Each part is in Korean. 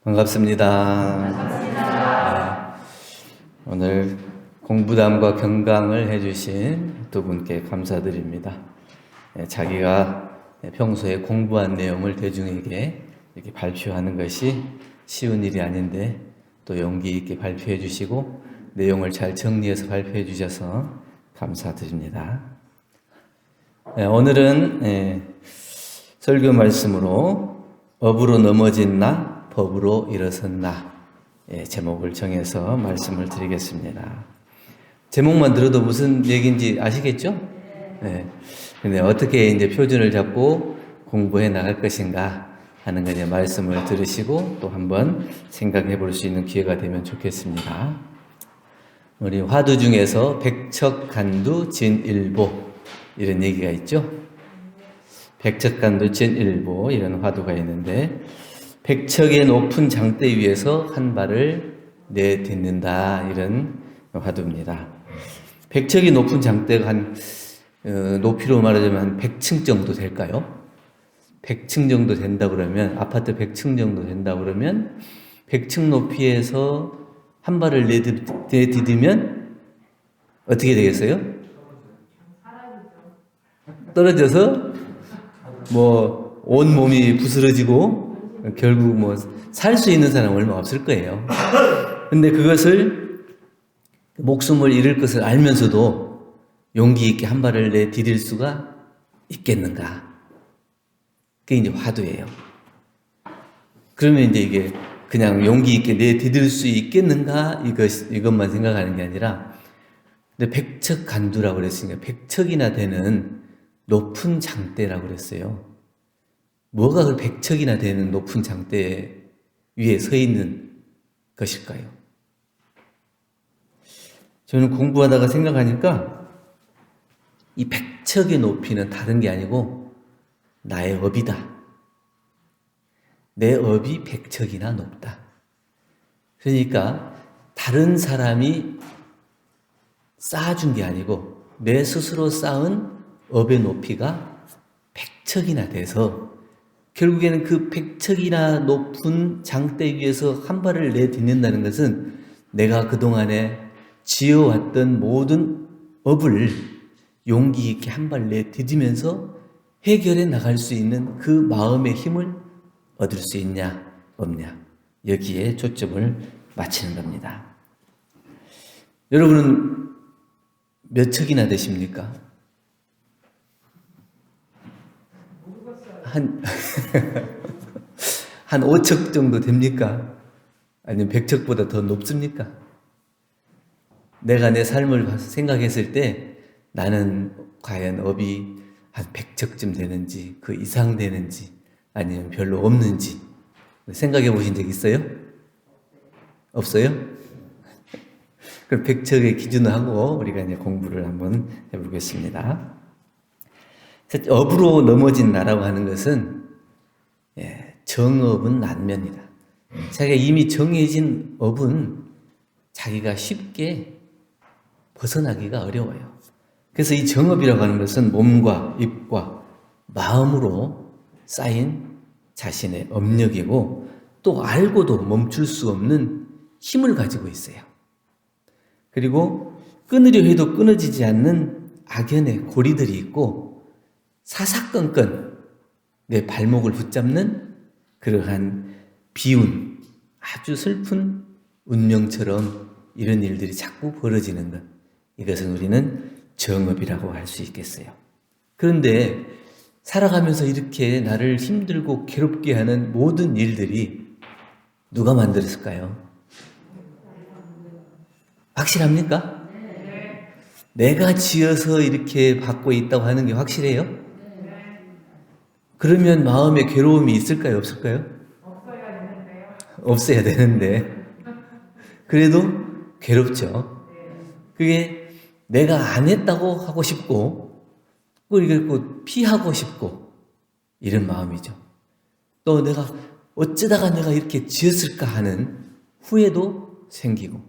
반갑습니다. 오늘 공부담과 경강을 해주신 두 분께 감사드립니다. 자기가 평소에 공부한 내용을 대중에게 이렇게 발표하는 것이 쉬운 일이 아닌데 또 용기 있게 발표해 주시고 내용을 잘 정리해서 발표해 주셔서 감사드립니다. 오늘은 설교 말씀으로 업으로 넘어진 나 법으로 일어섰나 제목을 정해서 말씀을 드리겠습니다. 제목만 들어도 무슨 얘기인지 아시겠죠? 네. 근데 어떻게 이제 표준을 잡고 공부해 나갈 것인가 하는 거 이제 말씀을 들으시고 또 한번 생각해 볼 수 있는 기회가 되면 좋겠습니다. 우리 화두 중에서 백척간두 진일보 이런 얘기가 있죠? 백척간두 진일보 이런 화두가 있는데 백척의 높은 장대 위에서 한 발을 내딛는다 이런 화두입니다. 백척이 높은 장대가 한 높이로 말하자면 한 100층 정도 될까요? 100층 정도 된다 그러면 아파트 100층 정도 된다 그러면 100층 높이에서 한 발을 내딛으면 어떻게 되겠어요? 떨어져서 뭐 온 몸이 부스러지고 결국 뭐 살 수 있는 사람은 얼마 없을 거예요. 근데 그것을 목숨을 잃을 것을 알면서도 용기 있게 한 발을 내디딜 수가 있겠는가? 그게 이제 화두예요. 그러면 이제 이게 그냥 용기 있게 내디딜 수 있겠는가? 이것만 생각하는 게 아니라 근데 백척간두라고 그랬으니까 백척이나 되는 높은 장대라고 그랬어요. 뭐가 그 100척이나 되는 높은 장대 위에 서 있는 것일까요? 저는 공부하다가 생각하니까 이 100척의 높이는 다른 게 아니고 나의 업이다. 내 업이 100척이나 높다. 그러니까 다른 사람이 쌓아준 게 아니고 내 스스로 쌓은 업의 높이가 100척이나 돼서 결국에는 그 100척이나 높은 장대 위에서 한 발을 내딛는다는 것은 내가 그동안에 지어왔던 모든 업을 용기 있게 한 발 내딛으면서 해결해 나갈 수 있는 그 마음의 힘을 얻을 수 있냐 없냐 여기에 초점을 맞추는 겁니다. 여러분은 몇 척이나 되십니까? 한 5척 정도 됩니까? 아니면 100척보다 더 높습니까? 내가 내 삶을 생각했을 때 나는 과연 업이 한 100척쯤 되는지 그 이상 되는지 아니면 별로 없는지 생각해 보신 적 있어요? 없어요? 그럼 100척의 기준을 하고 우리가 이제 공부를 한번 해보겠습니다. 업으로 넘어진 나라고 하는 것은 정업은 난면이다. 자기가 이미 정해진 업은 자기가 쉽게 벗어나기가 어려워요. 그래서 이 정업이라고 하는 것은 몸과 입과 마음으로 쌓인 자신의 업력이고 또 알고도 멈출 수 없는 힘을 가지고 있어요. 그리고 끊으려 해도 끊어지지 않는 악연의 고리들이 있고 사사건건 내 발목을 붙잡는 그러한 비운 아주 슬픈 운명처럼 이런 일들이 자꾸 벌어지는 것 이것은 우리는 정업이라고 할 수 있겠어요. 그런데 살아가면서 이렇게 나를 힘들고 괴롭게 하는 모든 일들이 누가 만들었을까요? 확실합니까? 내가 지어서 이렇게 받고 있다고 하는 게 확실해요? 그러면 마음에 괴로움이 있을까요? 없을까요? 없어야 되는데. 그래도 괴롭죠. 그게 내가 안 했다고 하고 싶고, 그리고 피하고 싶고, 이런 마음이죠. 또 어쩌다가 내가 이렇게 지었을까 하는 후회도 생기고,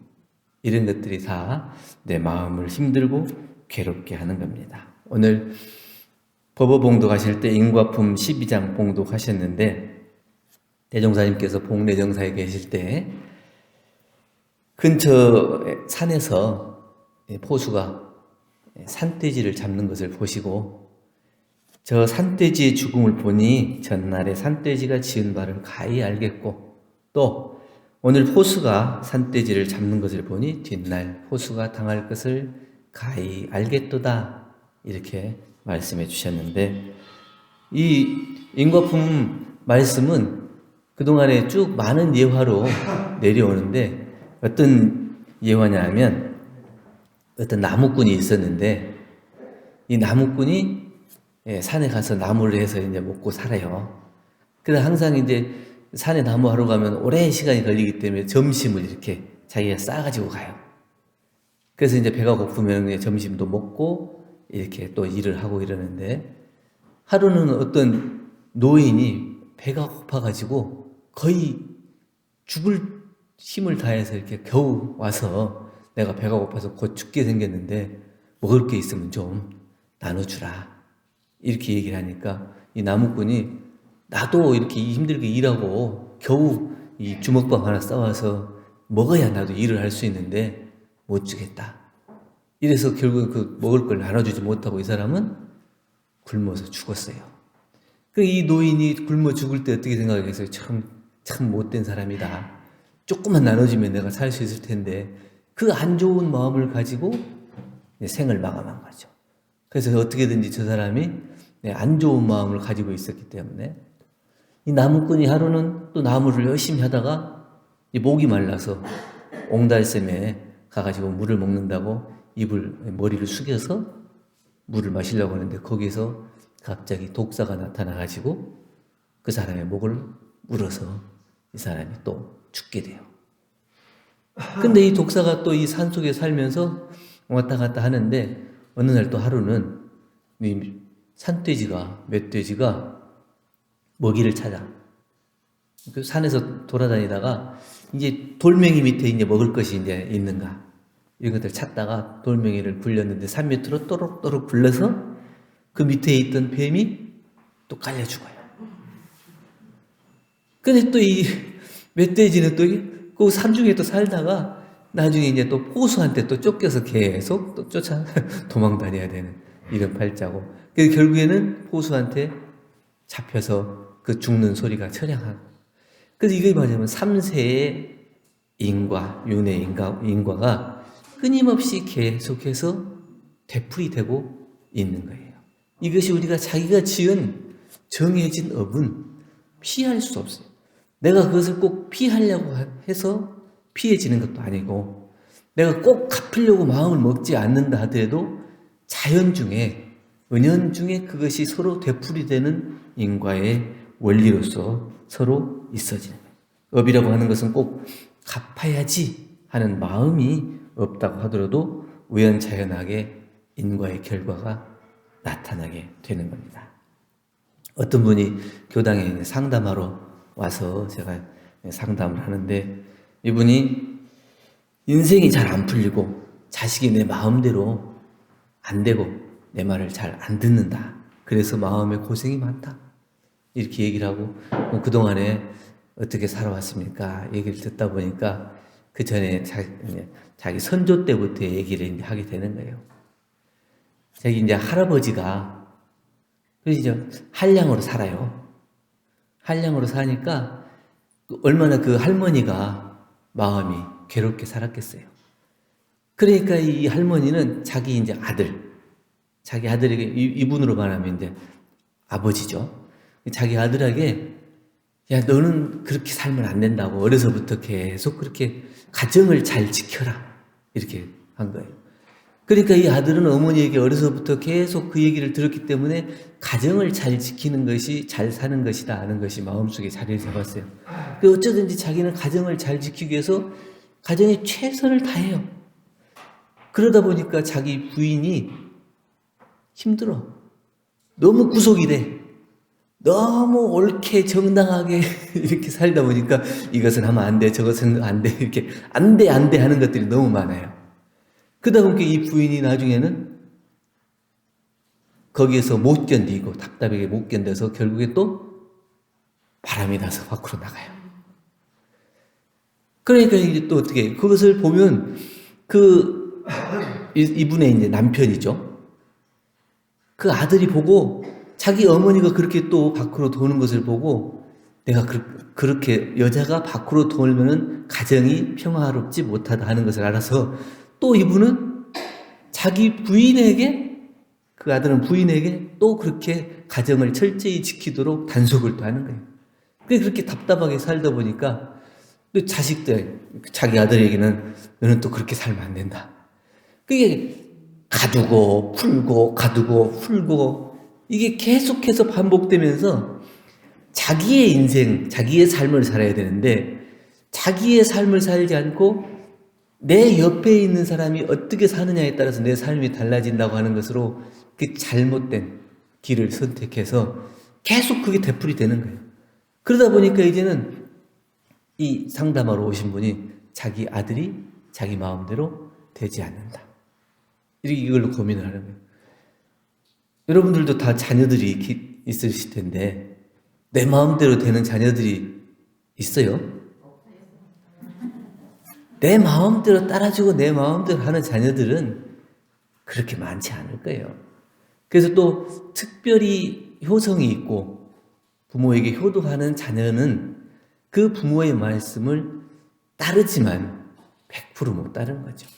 이런 것들이 다 내 마음을 힘들고 괴롭게 하는 겁니다. 오늘 법어 봉독하실 때 인과품 12장 봉독하셨는데 대종사님께서 복내정사에 계실 때 근처 산에서 포수가 산돼지를 잡는 것을 보시고 저 산돼지의 죽음을 보니 전날에 산돼지가 지은 바를 가히 알겠고 또 오늘 포수가 산돼지를 잡는 것을 보니 뒷날 포수가 당할 것을 가히 알겠도다 이렇게 말씀해 주셨는데 이 인과품 말씀은 그동안에 쭉 많은 예화로 내려오는데 어떤 예화냐 하면 어떤 나무꾼이 있었는데 이 나무꾼이 산에 가서 나무를 해서 이제 먹고 살아요. 그래서 항상 이제 산에 나무하러 가면 오랜 시간이 걸리기 때문에 점심을 이렇게 자기가 싸가지고 가요. 그래서 이제 배가 고프면 점심도 먹고 이렇게 또 일을 하고 이러는데 하루는 어떤 노인이 배가 고파가지고 거의 죽을 힘을 다해서 이렇게 겨우 와서 내가 배가 고파서 곧 죽게 생겼는데 먹을 게 있으면 좀 나눠주라. 이렇게 얘기를 하니까 이 나무꾼이 나도 이렇게 힘들게 일하고 겨우 이 주먹밥 하나 싸와서 먹어야 나도 일을 할 수 있는데 못 주겠다. 이래서 결국 그 먹을 걸 나눠주지 못하고 이 사람은 굶어서 죽었어요. 이 노인이 굶어 죽을 때 어떻게 생각했어요? 참 못된 사람이다. 조금만 나눠주면 내가 살 수 있을 텐데 그 안 좋은 마음을 가지고 생을 마감한 거죠. 그래서 어떻게든지 저 사람이 안 좋은 마음을 가지고 있었기 때문에 이 나무꾼이 하루는 또 나무를 열심히 하다가 목이 말라서 옹달샘에 가가지고 물을 먹는다고 머리를 숙여서 물을 마시려고 하는데 거기서 갑자기 독사가 나타나가지고 그 사람의 목을 물어서 이 사람이 또 죽게 돼요. 근데 이 독사가 또 이 산속에 살면서 왔다 갔다 하는데 어느 날 또 하루는 이 멧돼지가 먹이를 찾아. 그 산에서 돌아다니다가 이제 돌멩이 밑에 이제 먹을 것이 이제 있는가. 이런 것들 찾다가 돌멩이를 굴렸는데 산 밑으로 또록또록 굴러서 그 밑에 있던 뱀이 또 깔려 죽어요. 근데 또 이 멧돼지는 또 그 산중에 또 살다가 나중에 이제 또 포수한테 또 쫓겨서 계속 또 도망 다녀야 되는 이런 팔자고. 그래서 결국에는 포수한테 잡혀서 그 죽는 소리가 처량하고. 그래서 이게 뭐냐면 3세의 윤회 인과가 끊임없이 계속해서 되풀이되고 있는 거예요. 이것이 우리가 자기가 지은 정해진 업은 피할 수 없어요. 내가 그것을 꼭 피하려고 해서 피해지는 것도 아니고 내가 꼭 갚으려고 마음을 먹지 않는다 하더라도 자연 중에 은연 중에 그것이 서로 되풀이되는 인과의 원리로서 서로 있어지는 거예요. 업이라고 하는 것은 꼭 갚아야지 하는 마음이 없다고 하더라도 우연자연하게 인과의 결과가 나타나게 되는 겁니다. 어떤 분이 교당에 상담하러 와서 제가 상담을 하는데 이분이 인생이 잘 안 풀리고 자식이 내 마음대로 안 되고 내 말을 잘 안 듣는다. 그래서 마음에 고생이 많다. 이렇게 얘기를 하고 그동안에 어떻게 살아왔습니까? 얘기를 듣다 보니까 그 전에 자기 선조 때부터 얘기를 이제 하게 되는 거예요. 자기 이제 할아버지가 이제 한량으로 살아요. 한량으로 사니까 얼마나 그 할머니가 마음이 괴롭게 살았겠어요. 그러니까 이 할머니는 자기 이제 자기 아들에게 이분으로 말하면 이제 아버지죠. 자기 아들에게 야 너는 그렇게 살면 안 된다고 어려서부터 계속 그렇게 가정을 잘 지켜라 이렇게 한 거예요. 그러니까 이 아들은 어머니에게 어려서부터 계속 그 얘기를 들었기 때문에 가정을 잘 지키는 것이 잘 사는 것이다 하는 것이 마음속에 자리를 잡았어요. 어쩌든지 자기는 가정을 잘 지키기 위해서 가정에 최선을 다해요. 그러다 보니까 자기 부인이 힘들어. 너무 구속이 돼. 너무 옳게 정당하게 이렇게 살다 보니까 이것은 하면 안 돼, 저것은 안 돼, 이렇게 안 돼 하는 것들이 너무 많아요. 그러다 보니까 이 부인이 나중에는 거기에서 못 견디고 답답하게 못 견뎌서 결국에 또 바람이 나서 밖으로 나가요. 그러니까 이제 또 어떻게 그것을 보면 이분의 이제 남편이죠. 그 아들이 보고 자기 어머니가 그렇게 또 밖으로 도는 것을 보고 내가 그렇게 여자가 밖으로 돌면은 가정이 평화롭지 못하다 하는 것을 알아서 또 이분은 자기 부인에게 그 아들은 부인에게 또 그렇게 가정을 철저히 지키도록 단속을 또 하는 거예요. 그렇게 답답하게 살다 보니까 또 자식들, 자기 아들에게는 너는 또 그렇게 살면 안 된다. 그게 가두고 풀고 가두고 풀고 이게 계속해서 반복되면서 자기의 인생, 자기의 삶을 살아야 되는데 자기의 삶을 살지 않고 내 옆에 있는 사람이 어떻게 사느냐에 따라서 내 삶이 달라진다고 하는 것으로 그 잘못된 길을 선택해서 계속 그게 되풀이 되는 거예요. 그러다 보니까 이제는 이 상담하러 오신 분이 자기 아들이 자기 마음대로 되지 않는다. 이렇게 이걸로 고민을 하는 거예요. 여러분들도 다 자녀들이 있으실 텐데 내 마음대로 되는 자녀들이 있어요? 내 마음대로 따라주고 내 마음대로 하는 자녀들은 그렇게 많지 않을 거예요. 그래서 또 특별히 효성이 있고 부모에게 효도하는 자녀는 그 부모의 말씀을 따르지만 100% 못 따르는 거죠.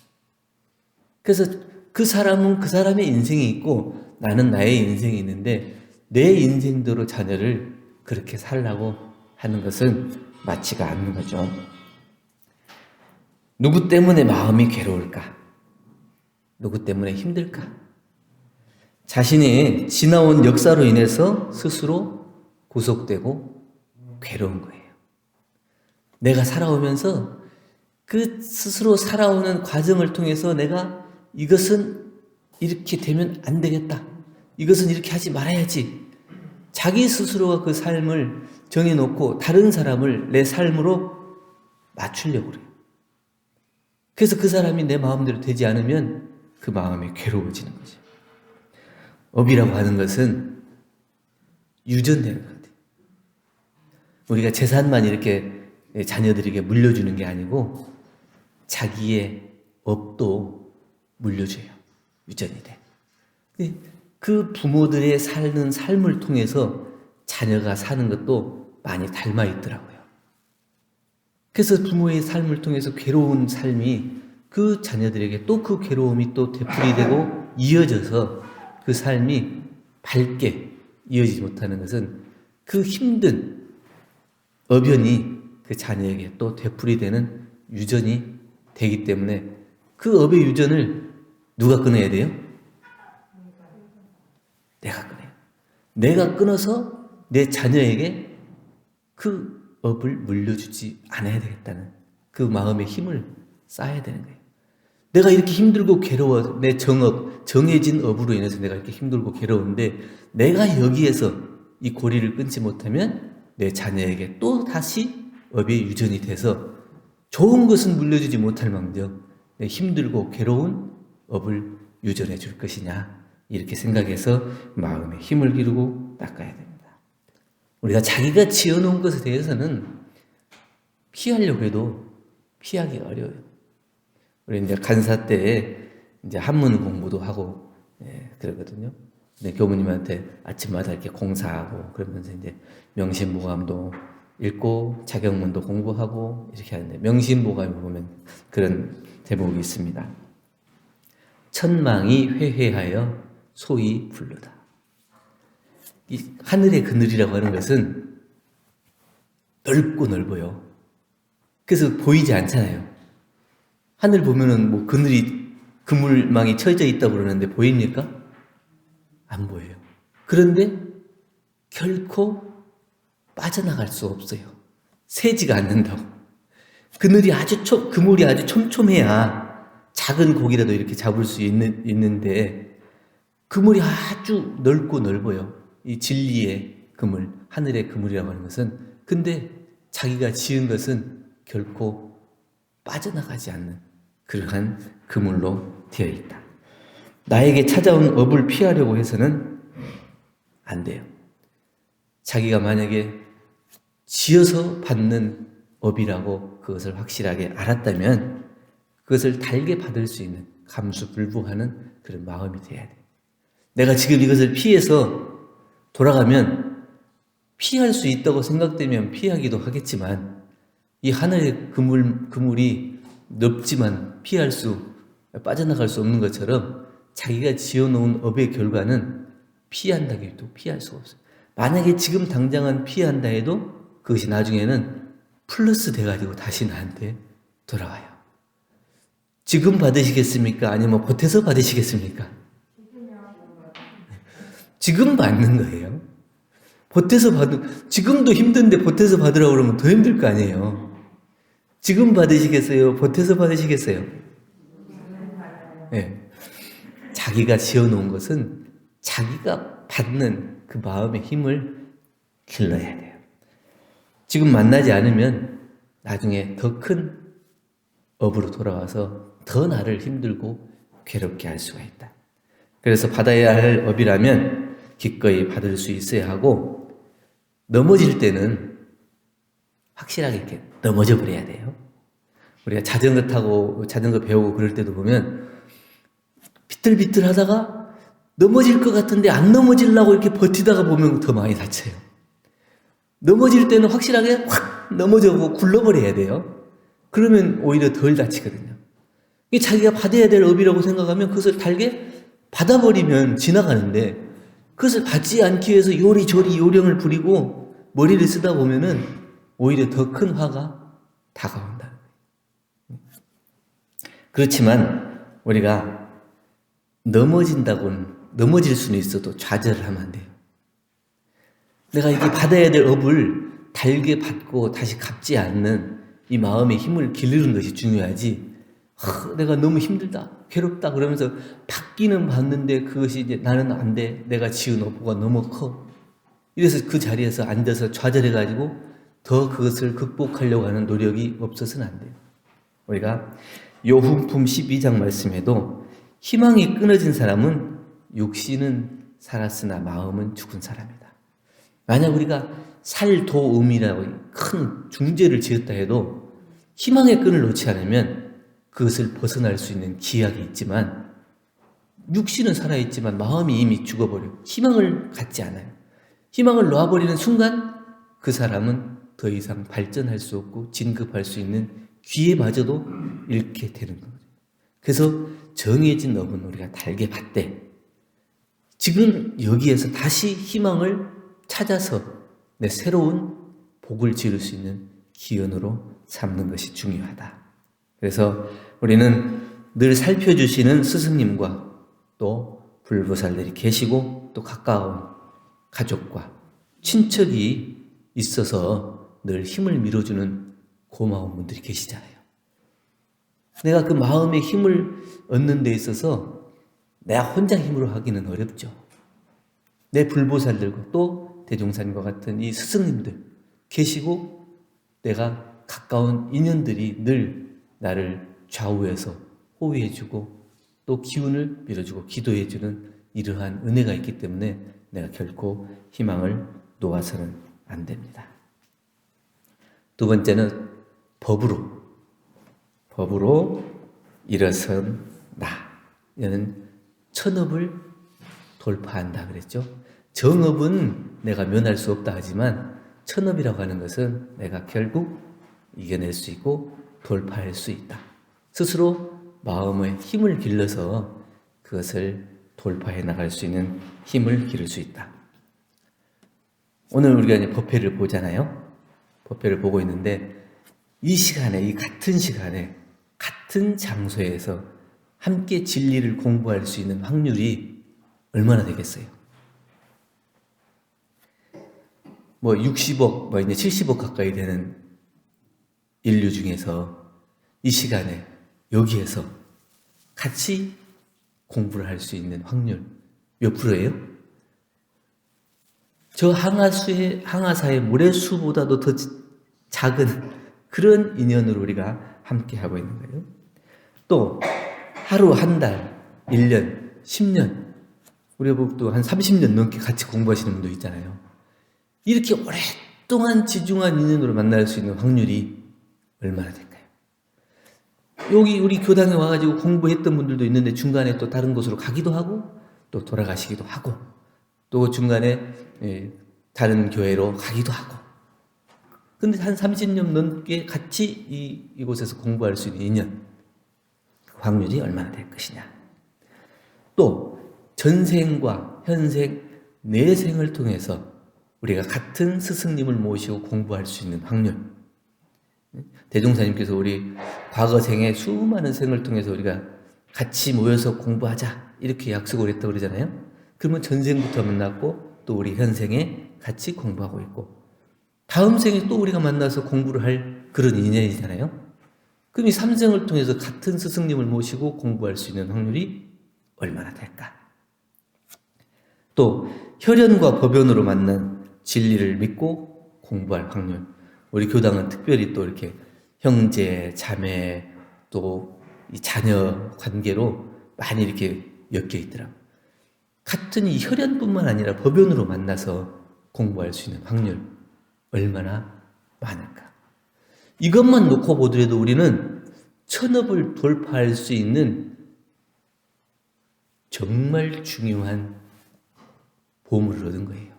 그래서 그 사람은 그 사람의 인생이 있고 나는 나의 인생이 있는데 내 인생대로 자녀를 그렇게 살라고 하는 것은 맞지가 않는 거죠. 누구 때문에 마음이 괴로울까? 누구 때문에 힘들까? 자신이 지나온 역사로 인해서 스스로 구속되고 괴로운 거예요. 내가 살아오면서 그 스스로 살아오는 과정을 통해서 내가 이것은 이렇게 되면 안 되겠다. 이것은 이렇게 하지 말아야지. 자기 스스로가 그 삶을 정해놓고 다른 사람을 내 삶으로 맞추려고 그래요. 그래서 그 사람이 내 마음대로 되지 않으면 그 마음이 괴로워지는 거죠. 업이라고 하는 것은 유전되는 것 같아요. 우리가 재산만 이렇게 자녀들에게 물려주는 게 아니고 자기의 업도 물려줘요. 유전이 돼. 그 부모들의 사는 삶을 통해서 자녀가 사는 것도 많이 닮아 있더라고요. 그래서 부모의 삶을 통해서 괴로운 삶이 그 자녀들에게 또 그 괴로움이 또 되풀이되고 이어져서 그 삶이 밝게 이어지지 못하는 것은 그 힘든 어변이 그 자녀에게 또 되풀이되는 유전이 되기 때문에 그 업의 유전을 누가 끊어야 돼요? 내가 끊어요. 내가 끊어서 내 자녀에게 그 업을 물려주지 않아야 되겠다는 그 마음의 힘을 쌓아야 되는 거예요. 내가 이렇게 힘들고 괴로워 내 정해진 업으로 인해서 내가 이렇게 힘들고 괴로운데 내가 여기에서 이 고리를 끊지 못하면 내 자녀에게 또 다시 업의 유전이 돼서 좋은 것은 물려주지 못할 망정 내 힘들고 괴로운 업을 유전해 줄 것이냐 이렇게 생각해서 마음에 힘을 기르고 닦아야 됩니다. 우리가 자기가 지어놓은 것에 대해서는 피하려고 해도 피하기 어려워요. 우리 이제 간사 때 이제 한문 공부도 하고 그러거든요. 근데 교무님한테 아침마다 이렇게 공사하고 그러면서 이제 명심보감도 읽고 자격문도 공부하고 이렇게 하는데 명심보감에 보면 그런 대목이 있습니다. 천망이 회회하여 소위 불르다. 이 하늘의 그늘이라고 하는 것은 넓고 넓어요. 그래서 보이지 않잖아요. 하늘 보면은 뭐 그물망이 쳐져 있다고 그러는데 보입니까? 안 보여요. 그런데 결코 빠져나갈 수 없어요. 새지가 않는다고. 그물이 아주 촘촘해야 작은 고기라도 이렇게 잡을 수 있는데 그물이 아주 넓고 넓어요. 이 진리의 그물, 하늘의 그물이라고 하는 것은. 근데 자기가 지은 것은 결코 빠져나가지 않는 그러한 그물로 되어 있다. 나에게 찾아온 업을 피하려고 해서는 안 돼요. 자기가 만약에 지어서 받는 업이라고 그것을 확실하게 알았다면 그것을 달게 받을 수 있는 감수불부하는 그런 마음이 돼야 돼. 내가 지금 이것을 피해서 돌아가면 피할 수 있다고 생각되면 피하기도 하겠지만 이 하늘의 그물이 넓지만 빠져나갈 수 없는 것처럼 자기가 지어놓은 업의 결과는 피한다고 해도 피할 수가 없어요. 만약에 지금 당장은 피한다 해도 그것이 나중에는 플러스 돼가지고 다시 나한테 돌아와요. 지금 받으시겠습니까? 아니면 보태서 받으시겠습니까? 지금 받는 거예요. 지금도 힘든데 보태서 받으라고 그러면 더 힘들 거 아니에요. 지금 받으시겠어요? 보태서 받으시겠어요? 네. 자기가 지어놓은 것은 자기가 받는 그 마음의 힘을 길러야 돼요. 지금 만나지 않으면 나중에 더 큰 업으로 돌아와서 더 나를 힘들고 괴롭게 할 수가 있다. 그래서 받아야 할 업이라면 기꺼이 받을 수 있어야 하고, 넘어질 때는 확실하게 이렇게 넘어져 버려야 돼요. 우리가 자전거 타고 자전거 배우고 그럴 때도 보면 비틀비틀 하다가 넘어질 것 같은데 안 넘어지려고 이렇게 버티다가 보면 더 많이 다쳐요. 넘어질 때는 확실하게 확 넘어져고 굴러버려야 돼요. 그러면 오히려 덜 다치거든요. 이게 자기가 받아야 될 업이라고 생각하면 그것을 달게 받아버리면 지나가는데, 그것을 받지 않기 위해서 요리조리 요령을 부리고 머리를 쓰다 보면은 오히려 더 큰 화가 다가온다. 그렇지만 우리가 넘어질 수는 있어도 좌절을 하면 안 돼요. 내가 이렇게 받아야 될 업을 달게 받고 다시 갚지 않는 이 마음의 힘을 기르는 것이 중요하지, 내가 너무 힘들다, 괴롭다 그러면서 받기는 받는데 그것이 이제 나는 안 돼, 내가 지은 업보가 너무 커, 이래서 그 자리에서 앉아서 좌절해가지고 더 그것을 극복하려고 하는 노력이 없어서는 안 돼요. 우리가 요훈품 12장 말씀에도 희망이 끊어진 사람은 육신은 살았으나 마음은 죽은 사람이다. 만약 우리가 살도음이라고 큰 중죄를 지었다 해도 희망의 끈을 놓지 않으면 그것을 벗어날 수 있는 기약이 있지만, 육신은 살아있지만 마음이 이미 죽어버리고 희망을 갖지 않아요. 희망을 놓아버리는 순간 그 사람은 더 이상 발전할 수 없고 진급할 수 있는 기회마저도 잃게 되는 거죠. 그래서 정해진 업은 우리가 달게 받되, 지금 여기에서 다시 희망을 찾아서 내 새로운 복을 지을 수 있는 기원으로 삼는 것이 중요하다. 그래서 우리는 늘 살펴주시는 스승님과 또 불보살들이 계시고, 또 가까운 가족과 친척이 있어서 늘 힘을 밀어주는 고마운 분들이 계시잖아요. 내가 그 마음의 힘을 얻는 데 있어서 내가 혼자 힘으로 하기는 어렵죠. 내 불보살들과 또 대종사님과 같은 이 스승님들 계시고, 내가 가까운 인연들이 늘 나를 좌우해서 호위해주고 또 기운을 밀어주고 기도해주는 이러한 은혜가 있기 때문에 내가 결코 희망을 놓아서는 안 됩니다. 두 번째는 법으로 일어선 나. 이는 천업을 돌파한다 그랬죠. 정업은 내가 면할 수 없다 하지만 천업이라고 하는 것은 내가 결국 이겨낼 수 있고 돌파할 수 있다. 스스로 마음의 힘을 길러서 그것을 돌파해 나갈 수 있는 힘을 기를 수 있다. 오늘 우리가 이제 법회를 보잖아요. 법회를 보고 있는데 이 시간에, 이 같은 시간에 같은 장소에서 함께 진리를 공부할 수 있는 확률이 얼마나 되겠어요? 60억, 이제 70억 가까이 되는 인류 중에서 이 시간에 여기에서 같이 공부를 할 수 있는 확률 몇 프로예요? 저 항아사의 모래수보다도 더 작은 그런 인연으로 우리가 함께 하고 있는 거예요. 또 하루, 한 달, 1년, 10년, 우리가 또 한 30년 넘게 같이 공부하시는 분도 있잖아요. 이렇게 오랫동안 지중한 인연으로 만날 수 있는 확률이 얼마나 될까요? 여기 우리 교당에 와가지고 공부했던 분들도 있는데 중간에 또 다른 곳으로 가기도 하고 또 돌아가시기도 하고 또 중간에 다른 교회로 가기도 하고 근데 한 30년 넘게 같이 이곳에서 공부할 수 있는 인연 그 확률이 얼마나 될 것이냐. 또 전생과 현생 내 생을 통해서 우리가 같은 스승님을 모시고 공부할 수 있는 확률. 대종사님께서 우리 과거 생에 수많은 생을 통해서 우리가 같이 모여서 공부하자 이렇게 약속을 했다고 그러잖아요. 그러면 전생부터 만났고 또 우리 현생에 같이 공부하고 있고 다음 생에 또 우리가 만나서 공부를 할 그런 인연이잖아요. 그럼 이 3생을 통해서 같은 스승님을 모시고 공부할 수 있는 확률이 얼마나 될까? 또 혈연과 법연으로 만난 진리를 믿고 공부할 확률. 우리 교당은 특별히 또 이렇게 형제, 자매, 또 이 자녀 관계로 많이 이렇게 엮여 있더라고요. 같은 이 혈연뿐만 아니라 법연으로 만나서 공부할 수 있는 확률 얼마나 많을까? 이것만 놓고 보더라도 우리는 천업을 돌파할 수 있는 정말 중요한 보물을 얻은 거예요.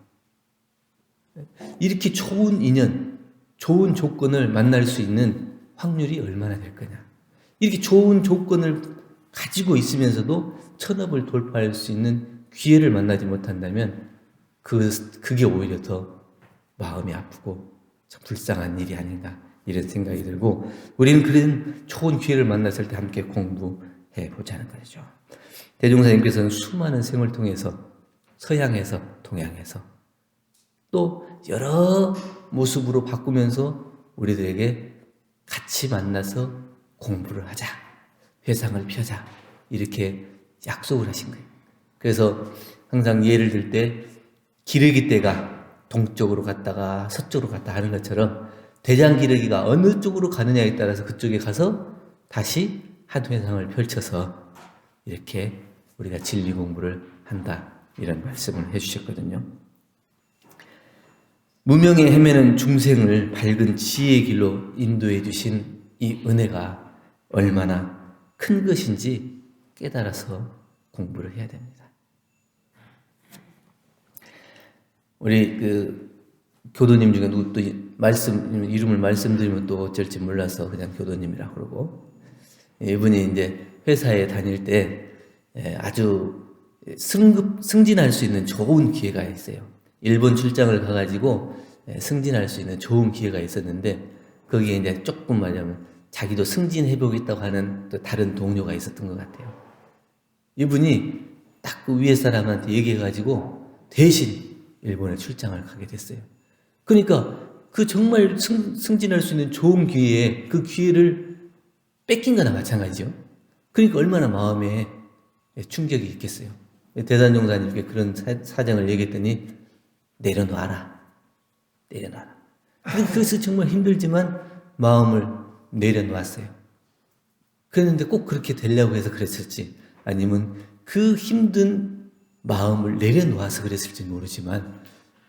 이렇게 좋은 인연, 좋은 조건을 만날 수 있는 확률이 얼마나 될 거냐. 이렇게 좋은 조건을 가지고 있으면서도 천업을 돌파할 수 있는 기회를 만나지 못한다면 그게 오히려 더 마음이 아프고 참 불쌍한 일이 아닌가 이런 생각이 들고 우리는 그런 좋은 기회를 만났을 때 함께 공부해 보자는 거죠. 대종사님께서는 수많은 생을 통해서 서양에서 동양에서 또 여러 모습으로 바꾸면서 우리들에게 같이 만나서 공부를 하자, 회상을 펴자 이렇게 약속을 하신 거예요. 그래서 항상 예를 들 때 기러기 떼가 동쪽으로 갔다가 서쪽으로 갔다 하는 것처럼 대장기러기가 어느 쪽으로 가느냐에 따라서 그쪽에 가서 다시 한 회상을 펼쳐서 이렇게 우리가 진리 공부를 한다 이런 말씀을 해주셨거든요. 무명의 헤매는 중생을 밝은 지혜의 길로 인도해 주신 이 은혜가 얼마나 큰 것인지 깨달아서 공부를 해야 됩니다. 우리 교도님 중에 누구 또 이름을 말씀드리면 또 어쩔지 몰라서 그냥 교도님이라고 그러고 이분이 이제 회사에 다닐 때 아주 승진할 수 있는 좋은 기회가 있어요. 일본 출장을 가가지고 승진할 수 있는 좋은 기회가 있었는데 거기에 이제 조금 말하면 자기도 승진해보겠다고 하는 또 다른 동료가 있었던 것 같아요. 이분이 딱 그 위에 사람한테 얘기해가지고 대신 일본에 출장을 가게 됐어요. 그러니까 그 정말 승진할 수 있는 좋은 기회에 그 기회를 뺏긴 거나 마찬가지죠. 그러니까 얼마나 마음에 충격이 있겠어요. 대단종사님께 그런 사정을 얘기했더니 내려놔라. 그래서 정말 힘들지만 마음을 내려놨어요. 그랬는데 꼭 그렇게 되려고 해서 그랬을지 아니면 그 힘든 마음을 내려놓아서 그랬을지 모르지만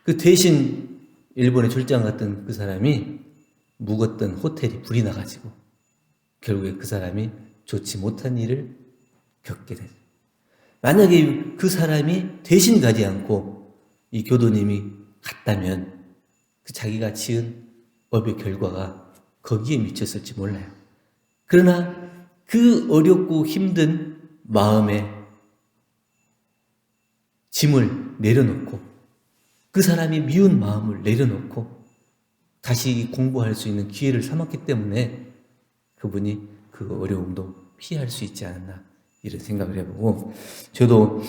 그 대신 일본에 출장 갔던 그 사람이 묵었던 호텔이 불이 나가지고 결국에 그 사람이 좋지 못한 일을 겪게 됐어요. 만약에 그 사람이 대신 가지 않고 이 교도님이 갔다면 그 자기가 지은 업의 결과가 거기에 미쳤을지 몰라요. 그러나 그 어렵고 힘든 마음에 짐을 내려놓고 그 사람이 미운 마음을 내려놓고 다시 공부할 수 있는 기회를 삼았기 때문에 그분이 그 어려움도 피할 수 있지 않았나 이런 생각을 해보고 저도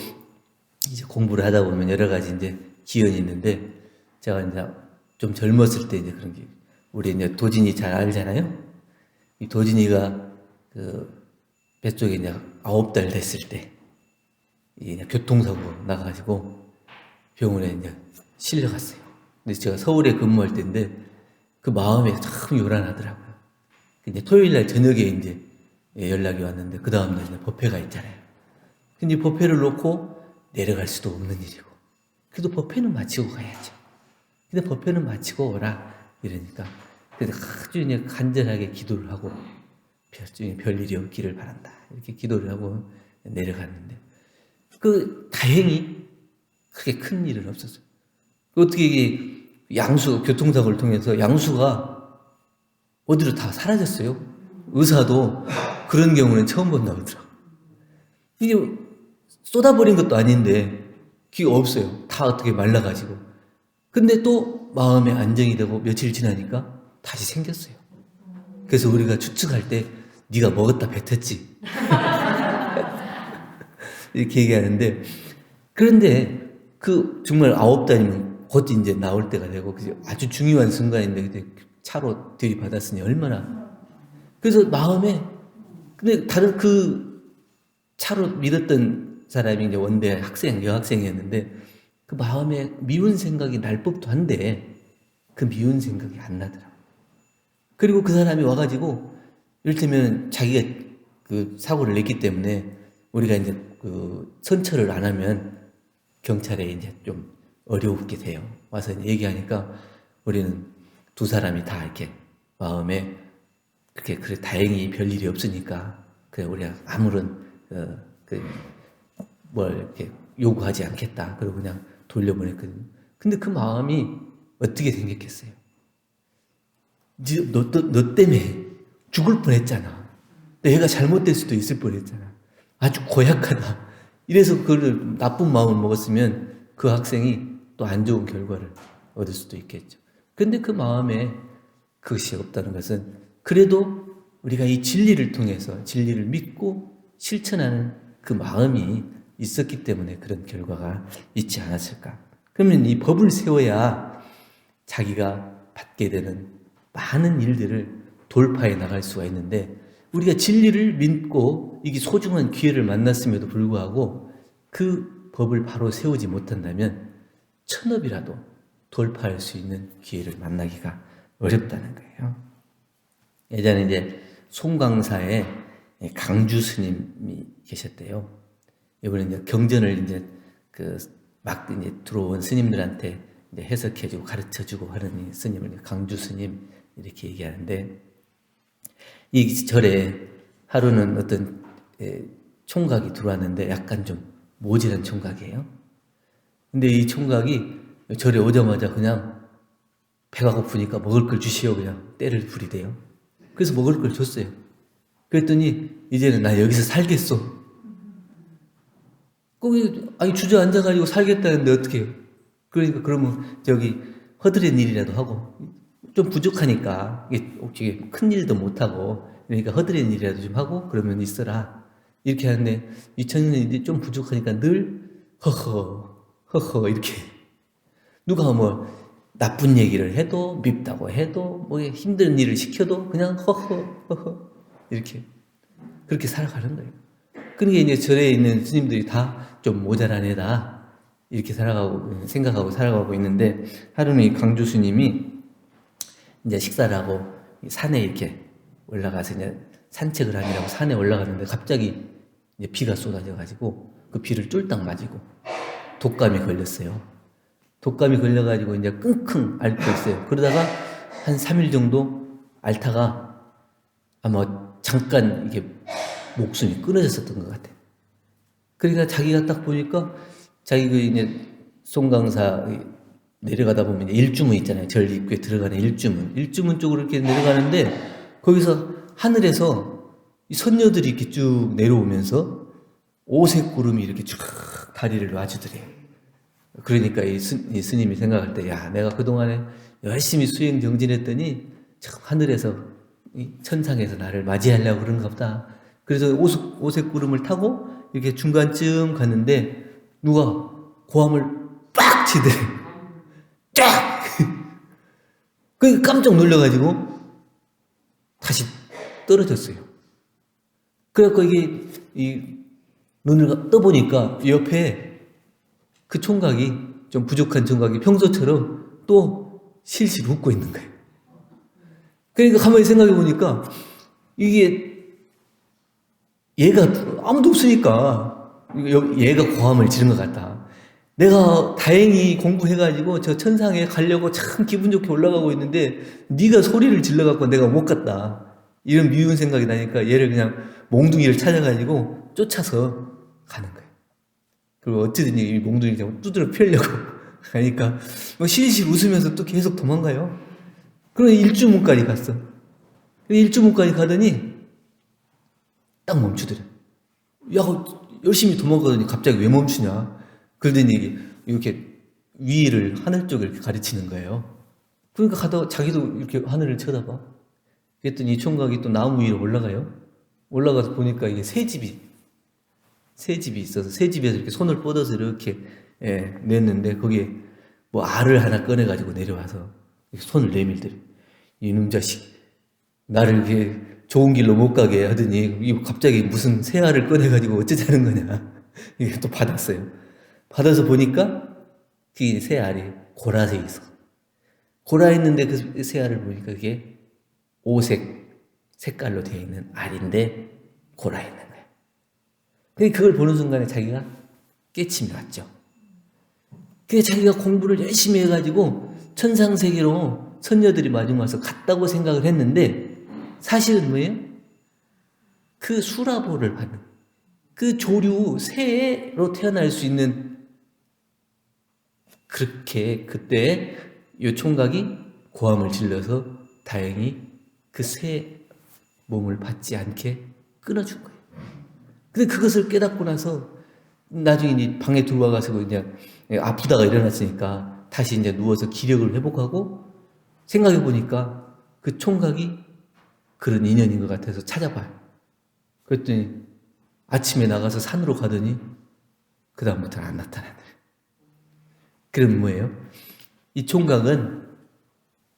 이제 공부를 하다 보면 여러 가지 이제 기연이 있는데 제가 이제 좀 젊었을 때 이제 그런 게 우리 이제 도진이 잘 알잖아요. 이 도진이가 그 뱃속에 이제 9달 됐을 때 이제 교통사고 나가지고 병원에 이제 실려갔어요. 근데 제가 서울에 근무할 때인데 그 마음이 참 요란하더라고요. 이제 토요일 날 저녁에 이제 연락이 왔는데 그 다음날 이제 법회가 있잖아요. 근데 법회를 놓고 내려갈 수도 없는 일이고 그래도 법회는 마치고 가야죠. 근데 법회는 마치고 오라. 이러니까. 그래서 아주 이제 간절하게 기도를 하고, 별일이 없기를 바란다. 이렇게 기도를 하고 내려갔는데, 다행히 크게 큰 일은 없었어요. 어떻게 이게 교통사고를 통해서 양수가 어디로 다 사라졌어요. 의사도 그런 경우는 처음 본다고 하더라고요. 이게 쏟아버린 것도 아닌데, 기가 없어요. 다 어떻게 말라가지고. 근데 또 마음에 안정이 되고 며칠 지나니까 다시 생겼어요. 그래서 우리가 추측할 때, 네가 먹었다 뱉었지. 이렇게 얘기하는데, 그런데 정말 9단이면 곧 이제 나올 때가 되고, 아주 중요한 순간인데, 그때 차로 들이받았으니 얼마나. 그래서 마음에, 근데 다른 차로 밀었던 사람이 이제 원대 여학생이었는데, 그 마음에 미운 생각이 날 법도 한데, 그 미운 생각이 안 나더라고요. 그리고 그 사람이 와가지고, 이를테면 자기가 사고를 냈기 때문에, 우리가 이제 선처를 안 하면 경찰에 이제 좀 어려웠게 돼요. 와서 얘기하니까 우리는 두 사람이 다 이렇게 마음에 그래 다행히 별일이 없으니까 그래 우리가 아무런 뭘 이렇게 요구하지 않겠다. 그리고 그냥 돌려보냈거든요. 근데 그 마음이 어떻게 생겼겠어요? 너 때문에 죽을 뻔했잖아. 내가 잘못될 수도 있을 뻔했잖아. 아주 고약하다. 이래서 그걸 나쁜 마음을 먹었으면 그 학생이 또 안 좋은 결과를 얻을 수도 있겠죠. 그런데 그 마음에 그것이 없다는 것은 그래도 우리가 이 진리를 통해서 진리를 믿고 실천하는 그 마음이 있었기 때문에 그런 결과가 있지 않았을까. 그러면 이 법을 세워야 자기가 받게 되는 많은 일들을 돌파해 나갈 수가 있는데 우리가 진리를 믿고 이게 소중한 기회를 만났음에도 불구하고 그 법을 바로 세우지 못한다면 천업이라도 돌파할 수 있는 기회를 만나기가 어렵다는 거예요. 예전에 이제 송강사에 강주 스님이 계셨대요. 이번에 이제 경전을 이제 막 이제 들어온 스님들한테 이제 해석해주고 가르쳐주고 하는 이 스님을 강주 스님 이렇게 얘기하는데 이 절에 하루는 어떤 총각이 들어왔는데 약간 좀 모질한 총각이에요. 근데 이 총각이 절에 오자마자 그냥 배가 고프니까 먹을 걸 주시오 그냥 때를 부리대요. 그래서 먹을 걸 줬어요. 그랬더니 이제는 나 여기서 살겠어. 거기 주저앉아가지고 살겠다는데 어떻게 해요? 그러니까 그러면 허드렛 일이라도 하고 좀 부족하니까 이게 큰 일도 못하고 그러니까 허드렛 일이라도 좀 하고 그러면 있어라 이렇게 하는데 이 청년은 이제 좀 부족하니까 늘 허허 이렇게 누가 뭐 나쁜 얘기를 해도 밉다고 해도 뭐 힘든 일을 시켜도 그냥 허허 이렇게 그렇게 살아가는 거예요. 그러니까 이제 절에 있는 스님들이 다 좀 모자란 애다 이렇게 생각하고 살아가고 있는데 하루는 이 강주 스님이 이제 식사를 하고 산에 이렇게 올라가서 이제 산책을 하느라고 산에 올라가는데 갑자기 이제 비가 쏟아져가지고 그 비를 쫄딱 맞고 독감이 걸렸어요. 독감이 걸려가지고 이제 끙끙 앓고 있어요. 그러다가 한 3일 정도 앓다가 아마 잠깐 이게 목숨이 끊어졌었던 것 같아요. 그러니까 자기가 딱 보니까 자기 이제 송강사 내려가다 보면 일주문 있잖아요. 절 입구에 들어가는 일주문 쪽으로 이렇게 내려가는데 거기서 하늘에서 이 선녀들이 이렇게 쭉 내려오면서 오색 구름이 이렇게 쭉 다리를 놔주더래요. 그러니까 이 스님이 생각할 때, 야, 내가 그동안에 열심히 수행 정진했더니 참 하늘에서 이 천상에서 나를 맞이하려고 그런가 보다. 그래서 오색 구름을 타고 이렇게 중간쯤 갔는데 누가 고함을 빡 치더래. 쫙! 그러니까 깜짝 놀라가지고 다시 떨어졌어요. 그래갖고 눈을 떠보니까 옆에 그 총각이 좀 부족한 총각이 평소처럼 또 실실 웃고 있는 거예요. 그러니까 가만히 생각해 보니까 이게 얘가 아무도 없으니까 얘가 고함을 지른 것 같다. 내가 다행히 공부해가지고 저 천상에 가려고 참 기분 좋게 올라가고 있는데 네가 소리를 질러갖고 내가 못 갔다. 이런 미운 생각이 나니까 얘를 그냥 몽둥이를 찾아가지고 쫓아서 가는 거예요. 그리고 어찌든 이 몽둥이를 두드려 펴려고 가니까 뭐 실실 웃으면서 또 계속 도망가요. 그러니 일주문까지 갔어. 일주문까지 가더니 딱 멈추더래. 야, 열심히 도망가더니 갑자기 왜 멈추냐? 그러더니 이렇게 위를 하늘 쪽을 이렇게 가르치는 거예요. 그러니까 가다 자기도 이렇게 하늘을 쳐다봐. 그랬더니 이 총각이 또 나무 위로 올라가요. 올라가서 보니까 이게 새집이 있어서 새집에서 이렇게 손을 뻗어서 이렇게 냈는데 거기에 뭐 알을 하나 꺼내가지고 내려와서 손을 내밀더래. 이놈 자식, 나를 이렇게 좋은 길로 못 가게 하더니 갑자기 무슨 새 알을 꺼내가지고 어쩌자는 거냐. 이게 또 받았어요. 받아서 보니까 그 새 알이 고라색 있어. 고라 있는데 그 새 알을 보니까 그게 오색 색깔로 되어 있는 알인데 고라 있는 거예요. 근데 그걸 보는 순간에 자기가 깨침이 왔죠. 그게 자기가 공부를 열심히 해가지고 천상세계로 선녀들이 마중 와서 갔다고 생각을 했는데 사실은 뭐예요? 그 수라보를 받는 그 조류 새로 태어날 수 있는 그렇게 그때 이 총각이 고함을 질러서 다행히 그 새 몸을 받지 않게 끊어준 거예요. 근데 그것을 깨닫고 나서 나중에 이제 방에 들어와가지고 이제 아프다가 일어났으니까 다시 이제 누워서 기력을 회복하고 생각해 보니까 그 총각이 그런 인연인 것 같아서 찾아봐요. 그랬더니 아침에 나가서 산으로 가더니 그다음부터는 안 나타나더래요. 그럼 뭐예요? 이 총각은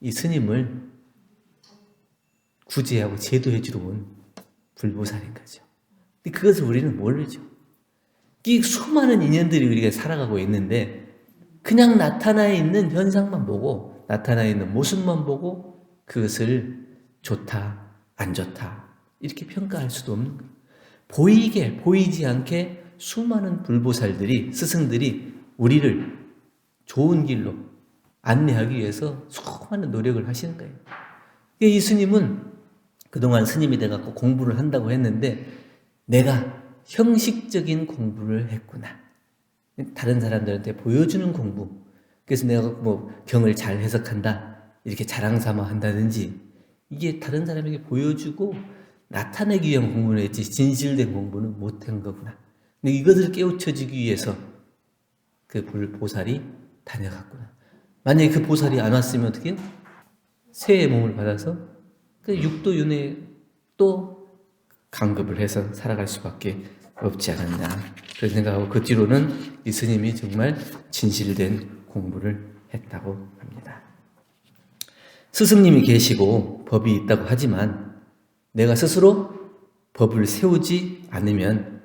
이 스님을 구제하고 제도해 주러 온 불보살인 거죠. 근데 그것을 우리는 모르죠. 이 수많은 인연들이 우리가 살아가고 있는데 그냥 나타나 있는 현상만 보고 나타나 있는 모습만 보고 그것을 좋다, 안 좋다 이렇게 평가할 수도 없는 거예요. 보이게 보이지 않게 수많은 불보살들이 스승들이 우리를 좋은 길로 안내하기 위해서 수많은 노력을 하시는 거예요. 이 스님은 그동안 스님이 돼갖고 공부를 한다고 했는데 내가 형식적인 공부를 했구나. 다른 사람들한테 보여주는 공부. 그래서 내가 뭐 경을 잘 해석한다. 이렇게 자랑 삼아 한다든지 이게 다른 사람에게 보여주고 나타내기 위한 공부를 했지 진실된 공부는 못한 거구나. 근데 이것을 깨우쳐주기 위해서 그 보살이 다녀갔구나. 만약에 그 보살이 안 왔으면 어떻게 해요? 새의 몸을 받아서 그 육도윤회 또 강급을 해서 살아갈 수밖에 없지 않았나 그런 생각하고 그 뒤로는 이 스님이 정말 진실된 공부를 했다고 합니다. 스승님이 계시고 법이 있다고 하지만 내가 스스로 법을 세우지 않으면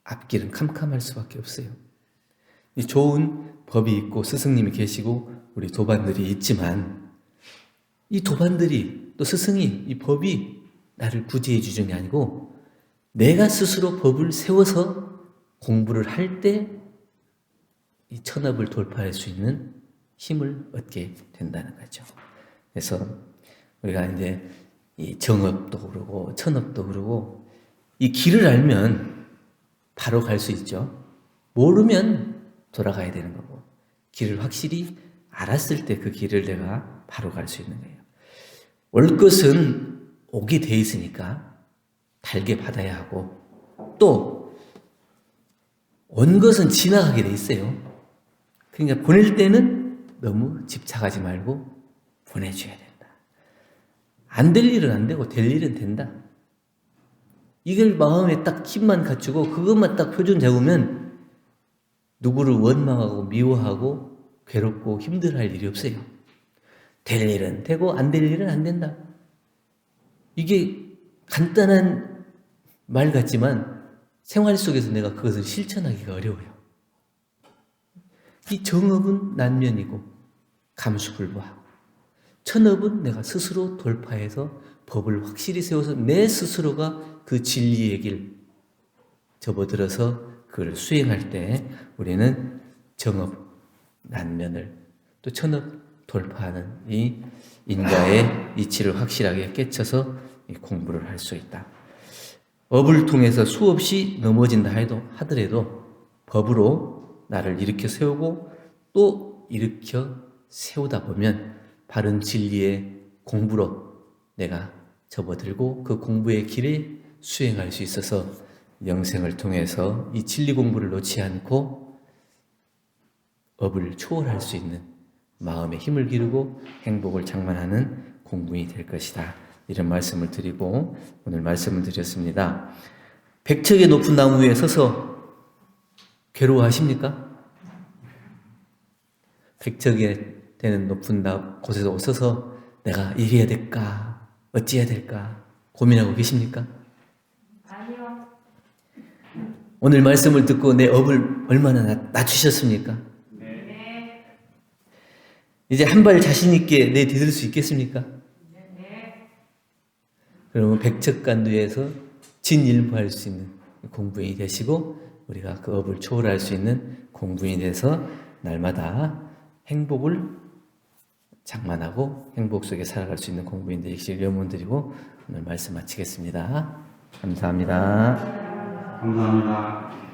앞길은 캄캄할 수밖에 없어요. 이 좋은 법이 있고 스승님이 계시고 우리 도반들이 있지만 이 도반들이 또 스승이 이 법이 나를 구제해 주전이 아니고 내가 스스로 법을 세워서 공부를 할 때 이 천업을 돌파할 수 있는 힘을 얻게 된다는 거죠. 그래서 우리가 이제 이 정업도 그러고 천업도 그러고 이 길을 알면 바로 갈 수 있죠. 모르면 돌아가야 되는 거고 길을 확실히 알았을 때 그 길을 내가 바로 갈 수 있는 거예요. 올 것은 오게 돼 있으니까 달게 받아야 하고 또 온 것은 지나가게 돼 있어요. 그러니까 보낼 때는 너무 집착하지 말고 보내줘야 된다. 안 될 일은 안 되고 될 일은 된다. 이걸 마음에 딱 힘만 갖추고 그것만 딱 표준 잡으면 누구를 원망하고 미워하고 괴롭고 힘들어할 일이 없어요. 될 일은 되고 안 될 일은 안 된다. 이게 간단한 말 같지만 생활 속에서 내가 그것을 실천하기가 어려워요. 이 정업은 난면이고 감수불부하고 천업은 내가 스스로 돌파해서 법을 확실히 세워서 내 스스로가 그 진리의 길 접어들어서 그걸 수행할 때 우리는 정업, 난면을 또 천업 돌파하는 이 인과의 이치를 확실하게 깨쳐서 이 공부를 할 수 있다. 업을 통해서 수없이 넘어진다 하더라도 법으로 나를 일으켜 세우고 또 일으켜 세우다 보면 바른 진리의 공부로 내가 접어들고 그 공부의 길에 수행할 수 있어서 영생을 통해서 이 진리 공부를 놓지 않고 업을 초월할 수 있는 마음의 힘을 기르고 행복을 장만하는 공부인이 될 것이다. 이런 말씀을 드리고 오늘 말씀을 드렸습니다. 백척의 높은 나무 위에 서서 괴로워하십니까? 백척에 되는 높은 곳에서 서서 내가 이래야 될까? 어찌해야 될까? 고민하고 계십니까? 아니요. 오늘 말씀을 듣고 내 업을 얼마나 낮추셨습니까? 네. 이제 한 발 자신 있게 내디딜 수 있겠습니까? 네. 그러면 백척간두에서 진일보할 수 있는 공부인이 되시고 우리가 그 업을 초월할 수 있는 공부인이 돼서 날마다 행복을 장만하고 행복 속에 살아갈 수 있는 공부인 되시길 염원드리고 오늘 말씀 마치겠습니다. 감사합니다. 감사합니다.